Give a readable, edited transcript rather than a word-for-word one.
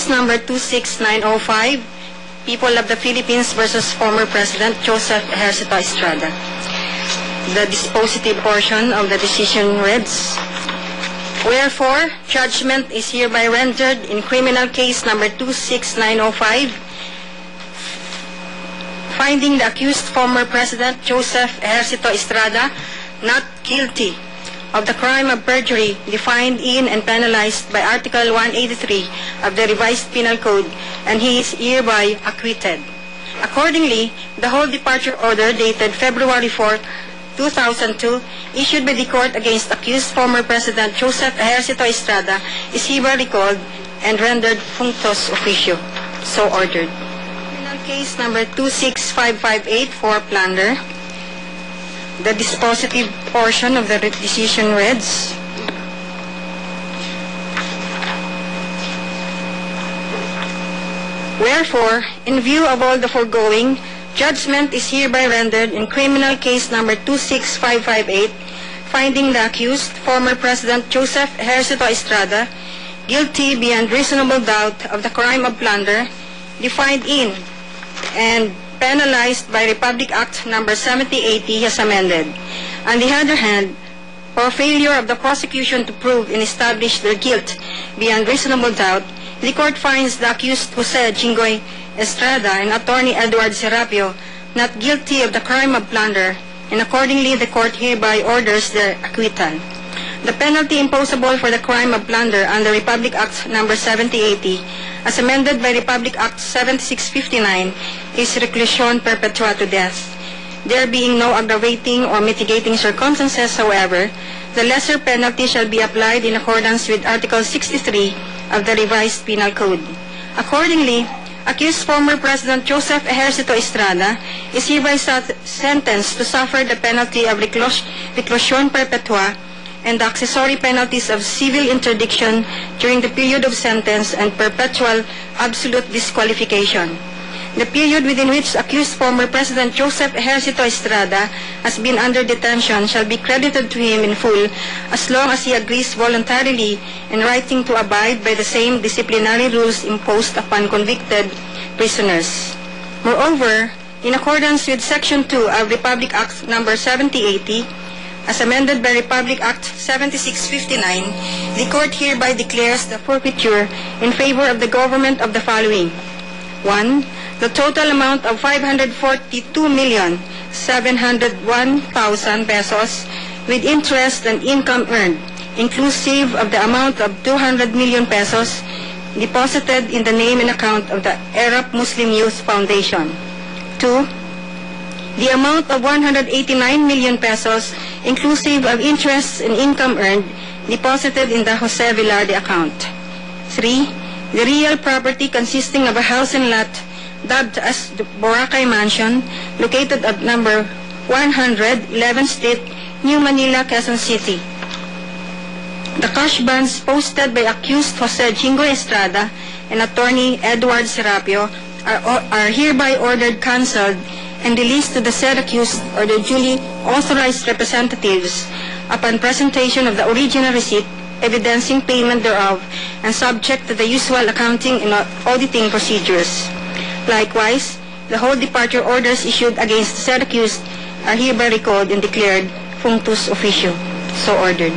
Case number 26905, People of the Philippines versus former President Joseph Ejercito Estrada. The dispositive portion of the decision reads, wherefore, judgment is hereby rendered in criminal case number 26905, finding the accused former President Joseph Ejercito Estrada not guilty of the crime of perjury defined in and penalized by Article 183 of the Revised Penal Code, and he is hereby acquitted. Accordingly, the whole departure order dated February 4, 2002, issued by the court against accused former President Joseph Ejercito Estrada is hereby recalled and rendered functus officio. So ordered. Criminal case number 26558 for plunder. The dispositive portion of the decision reads, wherefore, in view of all the foregoing, judgment is hereby rendered in criminal case number 26558, finding the accused, former President Joseph Ejercito Estrada, guilty beyond reasonable doubt of the crime of plunder defined in and penalized by Republic Act number 7080 as amended. On the other hand, for failure of the prosecution to prove and establish their guilt beyond reasonable doubt, the court finds the accused Jose Jinggoy Estrada and attorney Edward Serapio not guilty of the crime of plunder, and accordingly the court hereby orders their acquittal. The penalty imposable for the crime of plunder under Republic Act number 7080, as amended by Republic Act 7659, is reclusion perpetua to death. There being no aggravating or mitigating circumstances, however, the lesser penalty shall be applied in accordance with Article 63 of the Revised Penal Code. Accordingly, accused former President Joseph Ejercito Estrada is hereby sentenced to suffer the penalty of reclusion perpetua and the accessory penalties of civil interdiction during the period of sentence and perpetual absolute disqualification. The period within which accused former President Joseph Ejercito Estrada has been under detention shall be credited to him in full as long as he agrees voluntarily in writing to abide by the same disciplinary rules imposed upon convicted prisoners. Moreover, in accordance with Section 2 of Republic Act number 7080, as amended by Republic Act 7659, the court hereby declares the forfeiture in favor of the government of the following. 1. The total amount of 542,701,000 pesos with interest and income earned, inclusive of the amount of 200 million pesos deposited in the name and account of the Arab Muslim Youth Foundation. 2. The amount of 189 million pesos, inclusive of interest and income earned, deposited in the Jose Velarde account. 3. The real property consisting of a house and lot dubbed as the Boracay Mansion, located at number 100, 11th Street, New Manila, Quezon City. The cash bonds posted by accused Jose Jinggoy Estrada and attorney Edward Serapio are hereby ordered cancelled and released to the said accused or their duly authorized representatives upon presentation of the original receipt evidencing payment thereof and subject to the usual accounting and auditing procedures. Likewise, the whole departure orders issued against the said accused are hereby recalled and declared functus officio. So ordered.